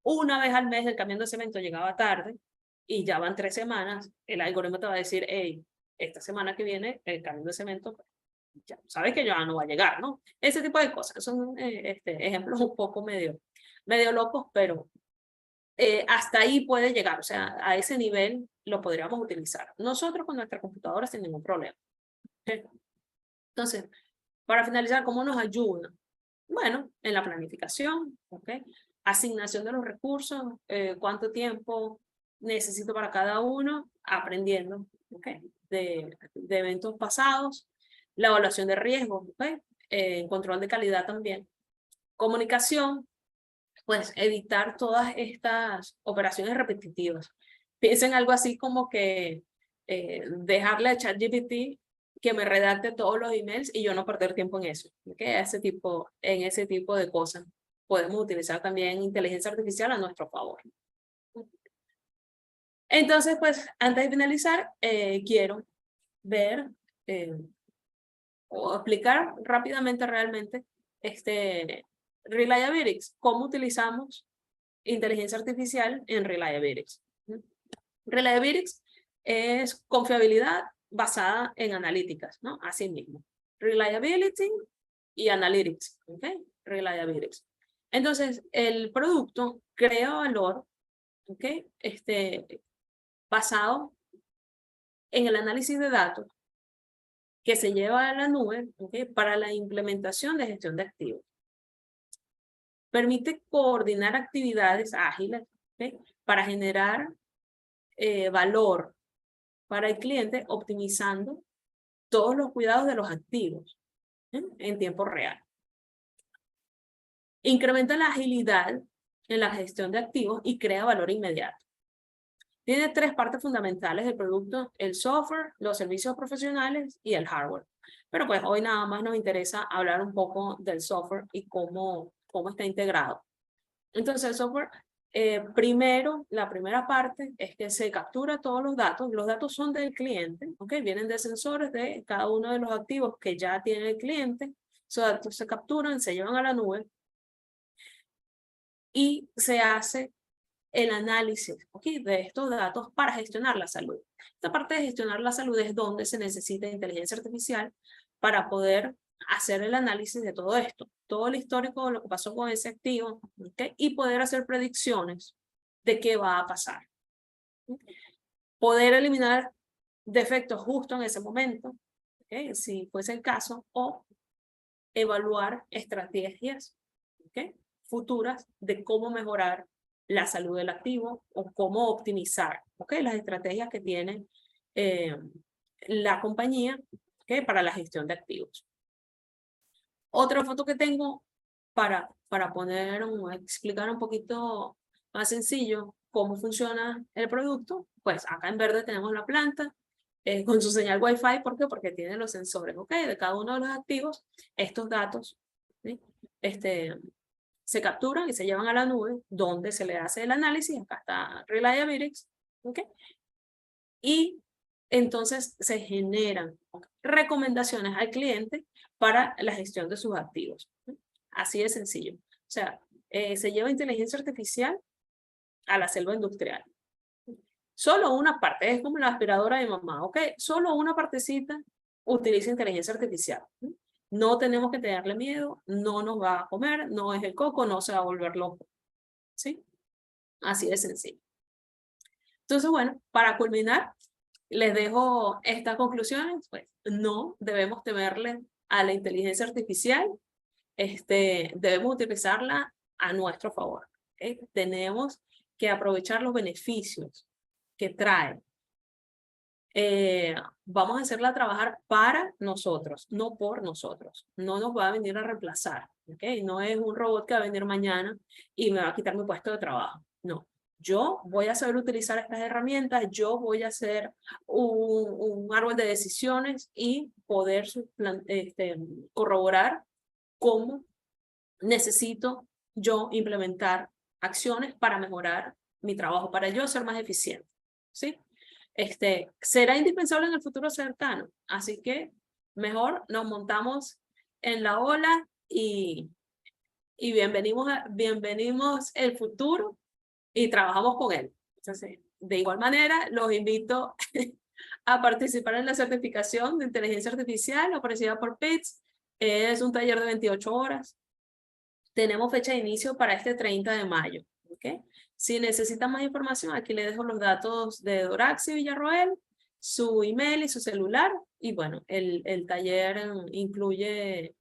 una vez al mes el camión de cemento llegaba tarde y ya van 3 semanas, el algoritmo te va a decir, hey, esta semana que viene el camión de cemento, ya sabes que ya no va a llegar, ¿no? Ese tipo de cosas son ejemplos un poco medio locos, pero hasta ahí puede llegar, o sea, a ese nivel lo podríamos utilizar. Nosotros con nuestras computadoras sin ningún problema. Entonces, para finalizar, ¿cómo nos ayuda? Bueno, en la planificación, ¿ok? Asignación de los recursos, cuánto tiempo necesito para cada uno, aprendiendo, ¿ok? De eventos pasados, la evaluación de riesgos, ¿ok? Control de calidad también. Comunicación, pues evitar todas estas operaciones repetitivas. Piensen algo así como que dejarle a ChatGPT que me redacte todos los emails y yo no perder tiempo en eso. ¿Okay? En ese tipo de cosas. Podemos utilizar también inteligencia artificial a nuestro favor. Entonces, pues, antes de finalizar, quiero ver o explicar rápidamente realmente Reliability, cómo utilizamos inteligencia artificial en Reliability. Reliability es confiabilidad basada en analíticas, ¿no? Así mismo. Reliability y analytics, ¿ok? Reliability. Entonces, el producto crea valor, ¿ok? Basado en el análisis de datos que se lleva a la nube, ¿ok? Para la implementación de gestión de activos. Permite coordinar actividades ágiles, ¿ok? Para generar valor para el cliente, optimizando todos los cuidados de los activos en tiempo real. Incrementa la agilidad en la gestión de activos y crea valor inmediato. Tiene 3 partes fundamentales del producto: el software, los servicios profesionales y el hardware. Pero pues hoy nada más nos interesa hablar un poco del software y cómo está integrado. Entonces el software, primero, la primera parte es que se captura todos los datos son del cliente, ¿ok? Vienen de sensores de cada uno de los activos que ya tiene el cliente, esos datos se capturan, se llevan a la nube y se hace el análisis, ¿ok? De estos datos para gestionar la salud. Esta parte de gestionar la salud es donde se necesita inteligencia artificial para poder hacer el análisis de todo esto, todo el histórico de lo que pasó con ese activo, ¿okay? Y poder hacer predicciones de qué va a pasar. ¿Okay? Poder eliminar defectos justo en ese momento, ¿okay? Si fuese el caso, o evaluar estrategias, ¿okay? Futuras de cómo mejorar la salud del activo o cómo optimizar, ¿okay? Las estrategias que tiene la compañía, ¿okay? Para la gestión de activos. Otra foto que tengo para explicar un poquito más sencillo cómo funciona el producto, pues acá en verde tenemos la planta con su señal Wi-Fi. ¿Por qué? Porque tiene los sensores, ¿ok? De cada uno de los activos, estos datos, ¿sí? se capturan y se llevan a la nube, donde se le hace el análisis. Acá está Reliability, ¿ok? Y entonces se generan recomendaciones al cliente para la gestión de sus activos. Así de sencillo. O sea, se lleva inteligencia artificial a la selva industrial. Solo una parte, es como la aspiradora de mamá, ¿ok? Solo una partecita utiliza inteligencia artificial. No tenemos que tenerle miedo, no nos va a comer, no es el coco, no se va a volver loco. ¿Sí? Así de sencillo. Entonces, bueno, para culminar, les dejo estas conclusiones. Pues no debemos temerle a la inteligencia artificial, debemos utilizarla a nuestro favor. ¿Okay? Tenemos que aprovechar los beneficios que trae. Vamos a hacerla trabajar para nosotros, no por nosotros. No nos va a venir a reemplazar. ¿Okay? No es un robot que va a venir mañana y me va a quitar mi puesto de trabajo. No. Yo voy a saber utilizar estas herramientas, yo voy a hacer un árbol de decisiones y poder corroborar cómo necesito yo implementar acciones para mejorar mi trabajo, para yo ser más eficiente. ¿Sí? Será indispensable en el futuro cercano, así que mejor nos montamos en la ola y bienvenimos el futuro y trabajamos con él. Entonces, de igual manera, los invito a participar en la certificación de inteligencia artificial ofrecida por PITS. Es un taller de 28 horas. Tenemos fecha de inicio para este 30 de mayo. ¿Okay? Si necesitan más información, aquí les dejo los datos de Doraxi Villarroel, su email y su celular. Y bueno, el taller incluye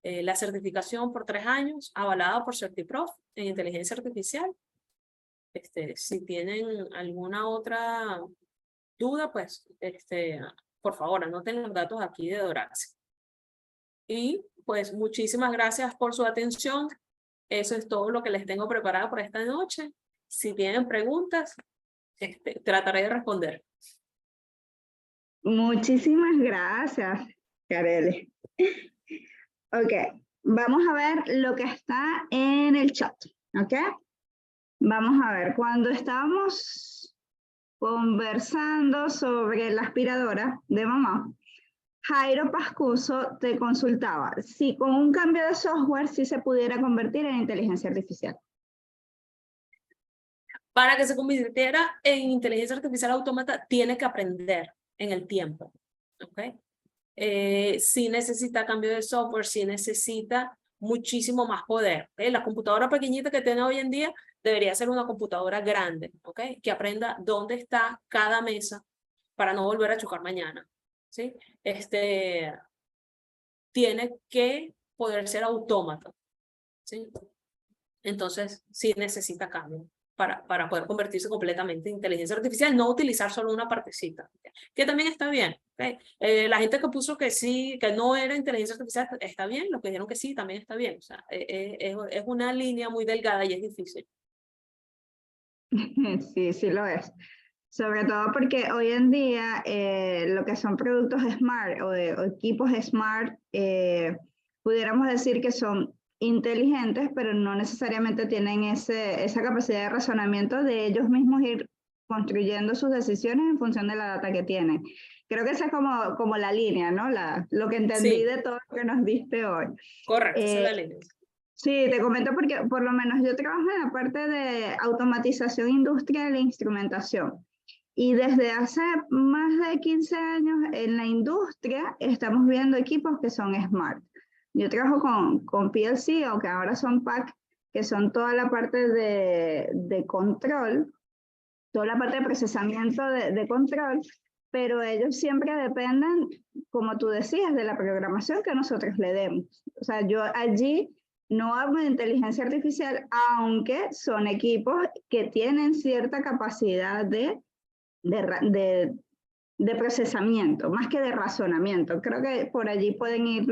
la certificación por 3 años, avalada por CertiProf en inteligencia artificial. Si tienen alguna otra duda, pues, por favor, anoten los datos aquí de Doraxi. Y pues muchísimas gracias por su atención. Eso es todo lo que les tengo preparado por esta noche. Si tienen preguntas, trataré de responder. Muchísimas gracias, Kareli. Ok, vamos a ver lo que está en el chat. Ok, vamos a ver, cuando estábamos conversando sobre la aspiradora de mamá, Jairo Pascuso te consultaba si con un cambio de software sí se pudiera convertir en inteligencia artificial. Para que se convirtiera en inteligencia artificial autómata, tiene que aprender en el tiempo. ¿Okay? Sí necesita cambio de software, sí necesita muchísimo más poder. La computadora pequeñita que tiene hoy en día debería ser una computadora grande, ¿okay? Que aprenda dónde está cada mesa para no volver a chocar mañana. ¿Sí? Tiene que poder ser autómata. ¿Sí? Entonces, sí necesita cambio para poder convertirse completamente en inteligencia artificial, no utilizar solo una partecita, que también está bien. ¿Okay? La gente que puso que sí, que no era inteligencia artificial, está bien, los que dijeron que sí, también está bien. O sea, es una línea muy delgada y es difícil. Sí, sí lo es. Sobre todo porque hoy en día lo que son productos smart o equipos smart, pudiéramos decir que son inteligentes, pero no necesariamente tienen esa capacidad de razonamiento de ellos mismos ir construyendo sus decisiones en función de la data que tienen. Creo que esa es como la línea, ¿no? Lo que entendí Sí. de todo lo que nos diste hoy. Correcto, esa es la línea. Sí, te comento porque por lo menos yo trabajo en la parte de automatización industrial e instrumentación. Y desde hace más de 15 años en la industria estamos viendo equipos que son smart. Yo trabajo con PLC, o que ahora son PAC, que son toda la parte de control, toda la parte de procesamiento de control, pero ellos siempre dependen, como tú decías, de la programación que nosotros le demos. O sea, yo allí no hablo de inteligencia artificial, aunque son equipos que tienen cierta capacidad de procesamiento, más que de razonamiento. Creo que por allí pueden ir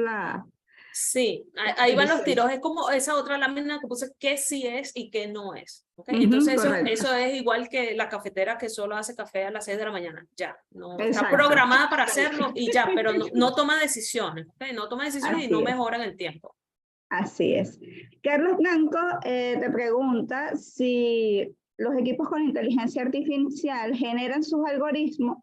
Sí, ahí van los tiros. Es como esa otra lámina que puse qué sí es y qué no es. ¿Okay? Entonces eso es igual que la cafetera que solo hace café a las 6 de la mañana. Ya, no está programada para hacerlo y ya, pero no toma decisiones. ¿Okay? No toma decisiones y no mejora en el tiempo. Así es. Carlos Blanco te pregunta si los equipos con inteligencia artificial generan sus algoritmos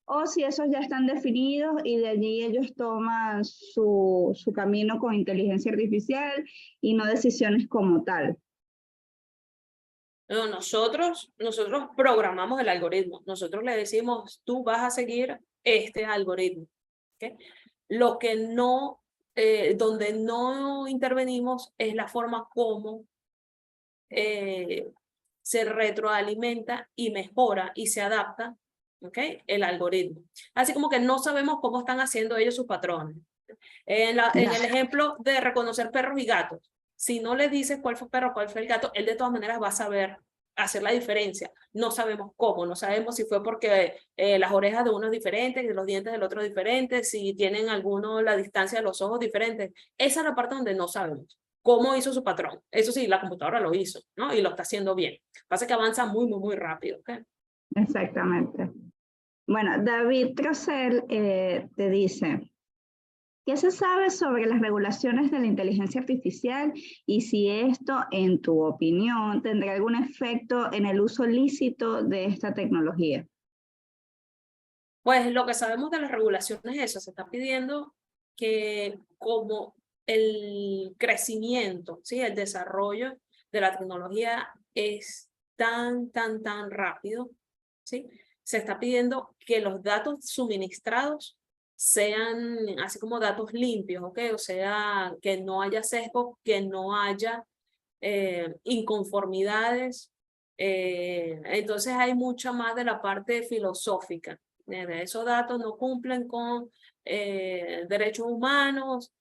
o si esos ya están definidos y de allí ellos toman su camino con inteligencia artificial y no decisiones como tal. No, nosotros programamos el algoritmo. Nosotros le decimos, tú vas a seguir este algoritmo. ¿Okay? Lo que no, donde no intervenimos es la forma como se retroalimenta y mejora y se adapta, ¿okay? El algoritmo. Así como que no sabemos cómo están haciendo ellos sus patrones. En el ejemplo de reconocer perros y gatos, si no le dices cuál fue el perro, cuál fue el gato, él de todas maneras va a saber hacer la diferencia. No sabemos cómo, no sabemos si fue porque las orejas de uno es diferente, los dientes del otro diferentes, si tienen alguno la distancia de los ojos diferentes. Esa es la parte donde no sabemos cómo hizo su patrón. Eso sí, la computadora lo hizo, ¿no? Y lo está haciendo bien. Pasa que avanza muy, muy, muy rápido. ¿Okay? Exactamente. Bueno, David Trocel te dice, ¿qué se sabe sobre las regulaciones de la inteligencia artificial y si esto, en tu opinión, tendrá algún efecto en el uso lícito de esta tecnología? Pues lo que sabemos de las regulaciones es eso, se está pidiendo que como el crecimiento, ¿sí? El desarrollo de la tecnología es tan rápido, ¿sí? Se está pidiendo que los datos suministrados sean así como datos limpios, ¿ok? O sea, que no haya sesgo, que no haya inconformidades. Entonces hay mucha más de la parte filosófica. Esos datos no cumplen con derechos humanos.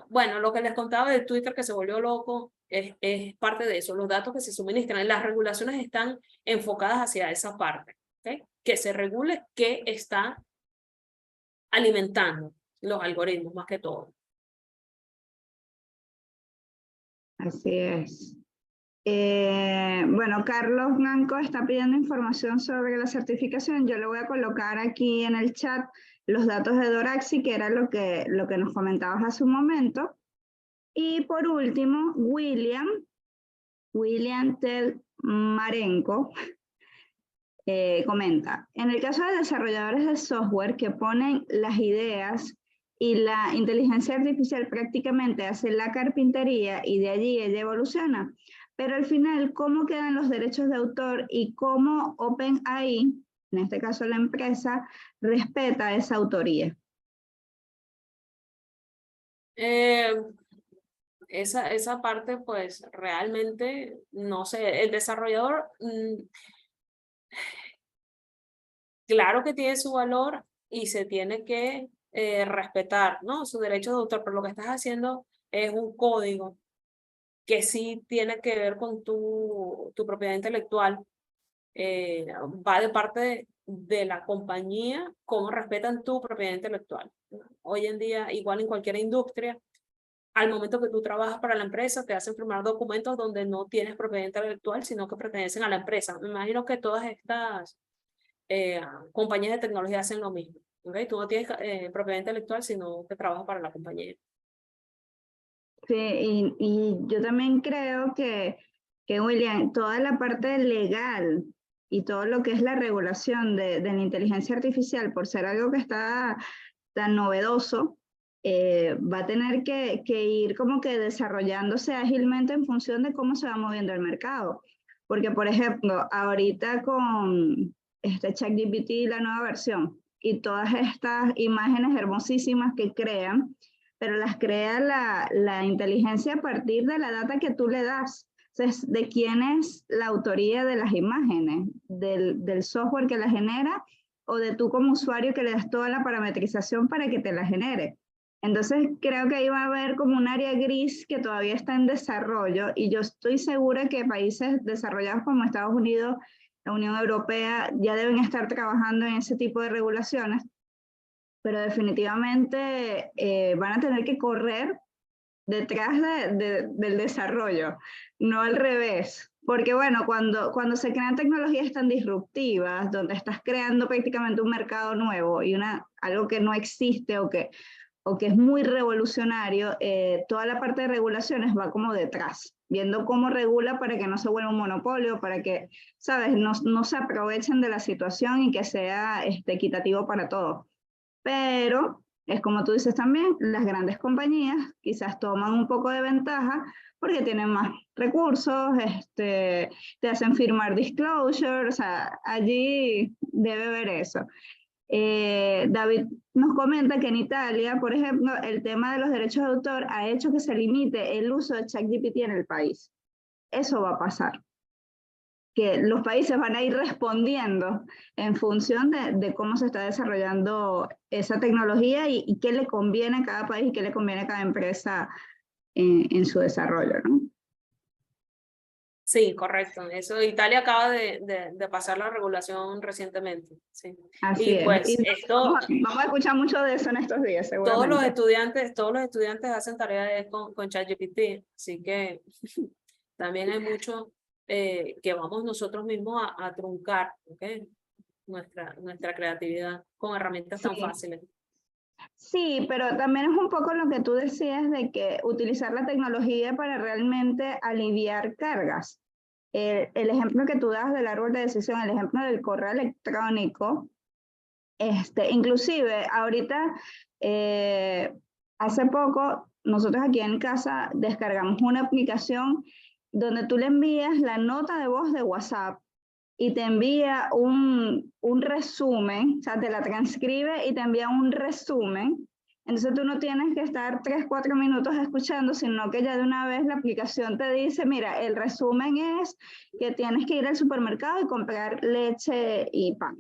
Bueno, lo que les contaba de Twitter que se volvió loco es parte de eso. Los datos que se suministran, las regulaciones están enfocadas hacia esa parte. ¿Okay? Que se regule qué está alimentando los algoritmos más que todo. Así es. Bueno, Carlos Blanco está pidiendo información sobre la certificación. Yo le voy a colocar aquí en el chat los datos de Doraxi, que era lo que nos comentabas hace un momento. Y por último, William Tel Marenco comenta, en el caso de desarrolladores de software que ponen las ideas y la inteligencia artificial prácticamente hace la carpintería y de allí ella evoluciona. Pero al final, ¿cómo quedan los derechos de autor y cómo OpenAI, en este caso la empresa, respeta esa autoría? Esa parte, pues realmente, no sé, el desarrollador, claro que tiene su valor y se tiene que respetar, ¿no? Su derecho de autor, pero lo que estás haciendo es un código que sí tiene que ver con tu propiedad intelectual. Va de parte de la compañía, cómo respetan tu propiedad intelectual. Hoy en día, igual en cualquier industria, al momento que tú trabajas para la empresa, te hacen firmar documentos donde no tienes propiedad intelectual, sino que pertenecen a la empresa. Me imagino que todas estas compañías de tecnología hacen lo mismo. ¿Okay? Tú no tienes propiedad intelectual, sino que trabajas para la compañía. Sí, y yo también creo que William, toda la parte legal y todo lo que es la regulación de la inteligencia artificial, por ser algo que está tan novedoso, va a tener que ir como que desarrollándose ágilmente en función de cómo se va moviendo el mercado. Porque, por ejemplo, ahorita con este ChatGPT, la nueva versión, y todas estas imágenes hermosísimas que crean, pero las crea la inteligencia a partir de la data que tú le das. Entonces, ¿de quién es la autoría de las imágenes? ¿Del software que la genera o de tú como usuario que le das toda la parametrización para que te la genere? Entonces, creo que ahí va a haber como un área gris que todavía está en desarrollo y yo estoy segura que países desarrollados como Estados Unidos, la Unión Europea, ya deben estar trabajando en ese tipo de regulaciones, pero definitivamente van a tener que correr detrás del desarrollo, no al revés. Porque bueno, cuando se crean tecnologías tan disruptivas, donde estás creando prácticamente un mercado nuevo y algo que no existe o o que es muy revolucionario, toda la parte de regulaciones va como detrás, viendo cómo regula para que no se vuelva un monopolio, para que, ¿sabes?, no se aprovechen de la situación y que sea equitativo para todos. Pero es como tú dices también, las grandes compañías quizás toman un poco de ventaja porque tienen más recursos, te hacen firmar disclosure, o sea, allí debe ver eso. David nos comenta que en Italia, por ejemplo, el tema de los derechos de autor ha hecho que se limite el uso de ChatGPT en el país. Eso va a pasar, que los países van a ir respondiendo en función de cómo se está desarrollando esa tecnología y qué le conviene a cada país y qué le conviene a cada empresa en su desarrollo, ¿no? Sí, correcto. Eso, Italia acaba de pasar la regulación recientemente. Sí. Así Y es. pues Y esto, vamos a escuchar mucho de eso en estos días, seguramente. todos los estudiantes hacen tareas con ChatGPT, así que también hay mucho que vamos nosotros mismos a truncar, ¿okay? Nuestra creatividad con herramientas tan fáciles. Sí, pero también es un poco lo que tú decías de que utilizar la tecnología para realmente aliviar cargas. El ejemplo que tú das del árbol de decisión, el ejemplo del correo electrónico, inclusive ahorita, hace poco, nosotros aquí en casa descargamos una aplicación donde tú le envías la nota de voz de WhatsApp y te envía un resumen, o sea, te la transcribe y te envía un resumen. Entonces tú no tienes que estar 3, 4 minutos escuchando, sino que ya de una vez la aplicación te dice, mira, el resumen es que tienes que ir al supermercado y comprar leche y pan,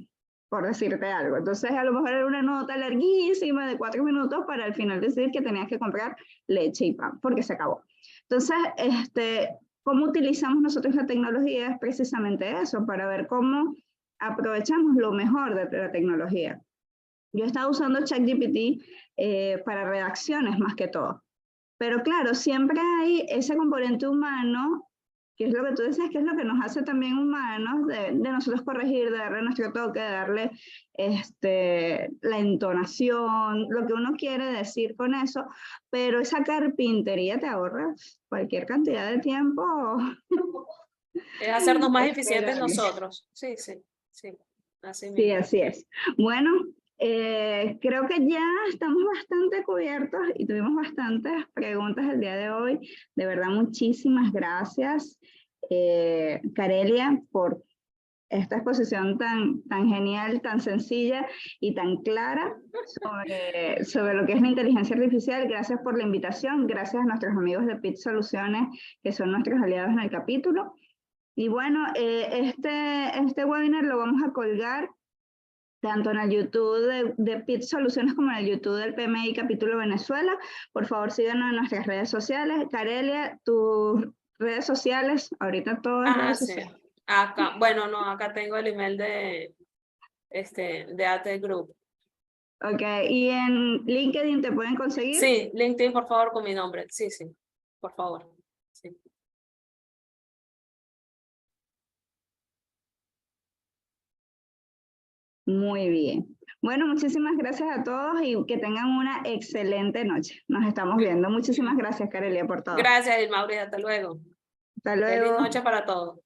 por decirte algo. Entonces a lo mejor era una nota larguísima de 4 minutos para al final decir que tenías que comprar leche y pan, porque se acabó. Entonces, ¿cómo utilizamos nosotros la tecnología? Es precisamente eso, para ver cómo aprovechamos lo mejor de la tecnología. Yo he estado usando ChatGPT para redacciones más que todo. Pero claro, siempre hay ese componente humano, que es lo que tú decías, que es lo que nos hace también humanos, de nosotros corregir, de darle nuestro toque, de darle la entonación, lo que uno quiere decir con eso, pero esa carpintería te ahorra cualquier cantidad de tiempo. Es hacernos más eficientes Esperable. nosotros. Sí, sí, sí. Así Sí, mismo. así es. Bueno, creo que ya estamos bastante cubiertos y tuvimos bastantes preguntas el día de hoy. De verdad, muchísimas gracias, Carelia, por esta exposición tan genial, tan sencilla y tan clara sobre lo que es la inteligencia artificial. Gracias por la invitación. Gracias a nuestros amigos de PIT Soluciones, que son nuestros aliados en el capítulo. Y bueno, este webinar lo vamos a colgar tanto en el YouTube de PIT Soluciones como en el YouTube del PMI Capítulo Venezuela. Por favor, síganos en nuestras redes sociales. Carelia, tus redes sociales, ahorita todas redes Sí. sociales. Acá, bueno, no, acá tengo el email de AT Group. Ok, ¿y en LinkedIn te pueden conseguir? Sí, LinkedIn, por favor, con mi nombre. Sí, sí, por favor. Sí. Muy bien. Bueno, muchísimas gracias a todos y que tengan una excelente noche. Nos estamos viendo. Muchísimas gracias, Carelia, por todo. Gracias, Mauri. Hasta luego. Hasta Feliz luego. noche para todos.